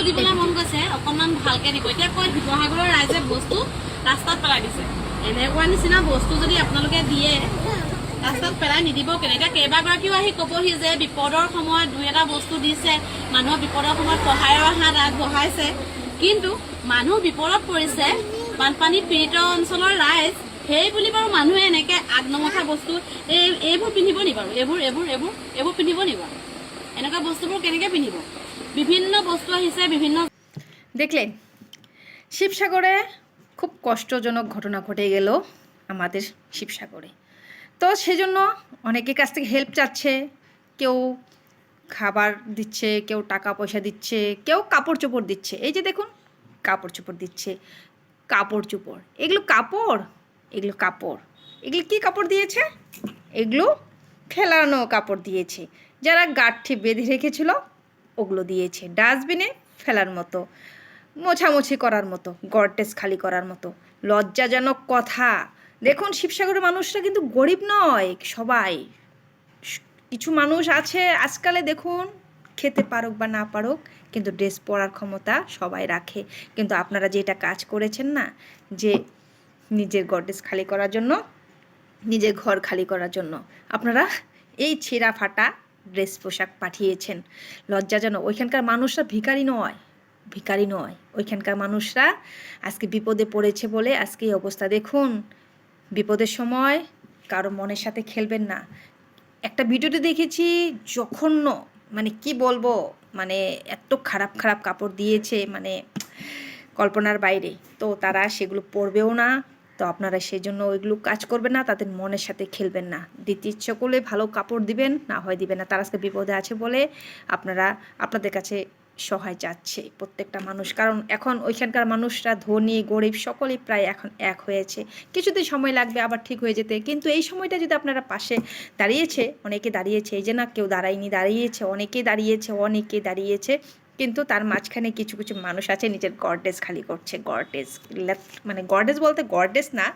দিবলৈ মন গৈছে অকণমান ভালকৈ দিব। এতিয়া কয় শিৱসাগৰৰ ৰাইজে বস্তু ৰাস্তাত পেলাই দিছে, এনেকুৱা নিচিনা বস্তু যদি আপোনালোকে দিয়ে ৰাস্তাত পেলাই নিদিব কেনে? এতিয়া কেইবাগৰাকীও আহি ক'বহি যে বিপদৰ সময়ত দুই এটা বস্তু দিছে, মানুহৰ বিপদৰ সময়ত সহায়ৰ হাত আগবঢ়াইছে, কিন্তু মানুহ বিপদত পৰিছে, বানপানী পীড়িত অঞ্চলৰ ৰাইজ, সেই বুলি বাৰু মানুহে এনেকৈ আগনমঠা বস্তু এইবোৰ পিন্ধিব নি বাৰু? এইবোৰ পিন্ধিব নি বাৰু? এনেকুৱা বস্তুবোৰ কেনেকৈ পিন্ধিব? বিভিন্ন বস্তু আহিছে, বিভিন্ন। দেখলেন শিবসাগরে খুব কষ্টজনক ঘটনা ঘটে গেল আমাদের শিবসাগরে। তো সেজন্য অনেকের কাছ থেকে হেল্প চাচ্ছে, কেউ খাবার দিচ্ছে, কেউ টাকা পয়সা দিচ্ছে, কেউ কাপড় চোপড় দিচ্ছে। এই যে দেখুন কাপড় চোপড় দিচ্ছে, কাপড় চোপড়, এগুলো কাপড়, এগুলো কাপড়, এগুলো কী কাপড় দিয়েছে? এগুলো ফেলানো কাপড় দিয়েছে, যারা গাঁঠি বেঁধে রেখেছিল ওগুলো দিয়েছে, ডাস্টবিনে ফেলার মতো, মোছামুছি করার মতো, গর্টেজ খালি করার মতো। লজ্জাজনক কথা। দেখুন শিবসাগরের মানুষরা কিন্তু গরিব নয় সবাই, কিছু মানুষ আছে আজকালে দেখুন খেতে পারুক বা না পারুক কিন্তু ড্রেস পরার ক্ষমতা সবাই রাখে। কিন্তু আপনারা যে এটা কাজ করেছেন না, যে নিজের গর্টেজ খালি করার জন্য, নিজের ঘর খালি করার জন্য আপনারা এই ছেঁড়া ফাটা ড্রেস পোশাক পাঠিয়েছেন, লজ্জাজনক। ওইখানকার মানুষরা ভিখারি নয়, ভিখারি নয়, ওইখানকার মানুষরা আজকে বিপদে পড়েছে বলে আজকে এই অবস্থা। দেখুন বিপদের সময় কারো মনের সাথে খেলবেন না। একটা ভিডিওতে দেখেছি জঘন্য, মানে কি বলবো, মানে এত খারাপ খারাপ কাপড় দিয়েছে, মানে কল্পনার বাইরে। তো তারা সেগুলো পরবেও না, তো আপনারা সেই জন্য ওইগুলো কাজ করবেন না, তাদের মনের সাথে খেলবেন না। দিতে ইচ্ছে করলে ভালো কাপড় দিবেন, না হয় দিবেন না। তারা আজকে বিপদে আছে বলে আপনাদের কাছে সহায় চাচ্ছে প্রত্যেকটা মানুষ। কারণ এখন ওইখানকার মানুষরা ধনী গরিব সকলেই প্রায় এখন এক হয়েছে। কিছুদিন সময় লাগবে আবার ঠিক হয়ে যেতে, কিন্তু এই সময়টা যদি আপনারা পাশে দাঁড়িয়েছে, অনেকে দাঁড়িয়েছে, এই যে না কেউ দাঁড়ায়নি, দাঁড়িয়েছে, অনেকেই দাঁড়িয়েছে, অনেকে দাঁড়িয়েছে, কিন্তু তার মাঝখানে কিছু কিছু মানুষ আছে নিজের গর্ডেজ খালি করছে। গর্ডেজ মানে গর্ডেজ বলতে গর্ডেজ না,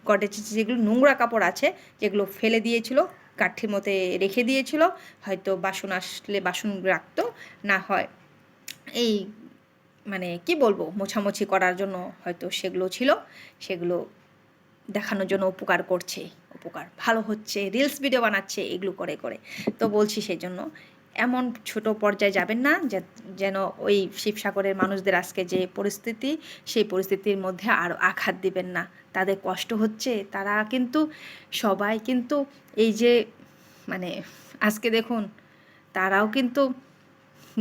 গর্ডেজ যেগুলো নোংরা কাপড় আছে, যেগুলো ফেলে দিয়েছিল, কাঠির মধ্যে রেখে দিয়েছিল, হয়তো বাসন আসলে বাসন রাখতো, না হয় এই মানে কি বলবো মোছামুছি করার জন্য হয়তো সেগুলো ছিল, সেগুলো দেখানোর জন্য উপকার করছে, উপকার ভালো হচ্ছে, রিলস ভিডিও বানাচ্ছে এগুলো করে করে। তো বলছি সেই জন্য এমন ছোট পর্যায়ে যাবেন না যেন ওই শিবসাগরের মানুষদের আজকে যে পরিস্থিতি, সেই পরিস্থিতির মধ্যে আরও আঘাত দিবেন না। তাদের কষ্ট হচ্ছে, তারা কিন্তু সবাই কিন্তু এই যে মানে আজকে দেখুন তারাও কিন্তু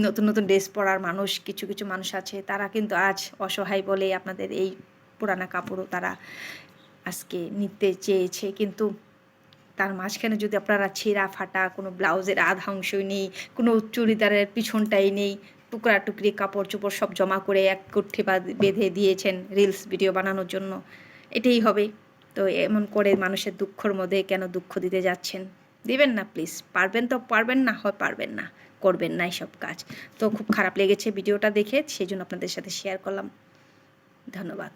নতুন নতুন ড্রেস পরার মানুষ, কিছু কিছু মানুষ আছে, তারা কিন্তু আজ অসহায় বলে আপনাদের এই পুরানা কাপড়ও তারা আজকে নিতে চেয়েছে। কিন্তু তার মাঝখানে যদি আপনারা ছেঁড়া ফাটা কোনো ব্লাউজের আধা অংশই নেই, কোনো চুড়িদারের পিছনটাই নেই, টুকরা টুকরি কাপড় চোপড় সব জমা করে এক কুঠি বেঁধে দিয়েছেন রিলস ভিডিও বানানোর জন্য, এটাই হবে? তো এমন করে মানুষের দুঃখর মধ্যে কেন দুঃখ দিতে যাচ্ছেন? দিবেন না প্লিজ। পারবেন তো পারবেন, না হয় পারবেন না, করবেন না এইসব কাজ। তো খুব খারাপ লেগেছে ভিডিওটা দেখে, সেই জন্য আপনাদের সাথে শেয়ার করলাম। ধন্যবাদ।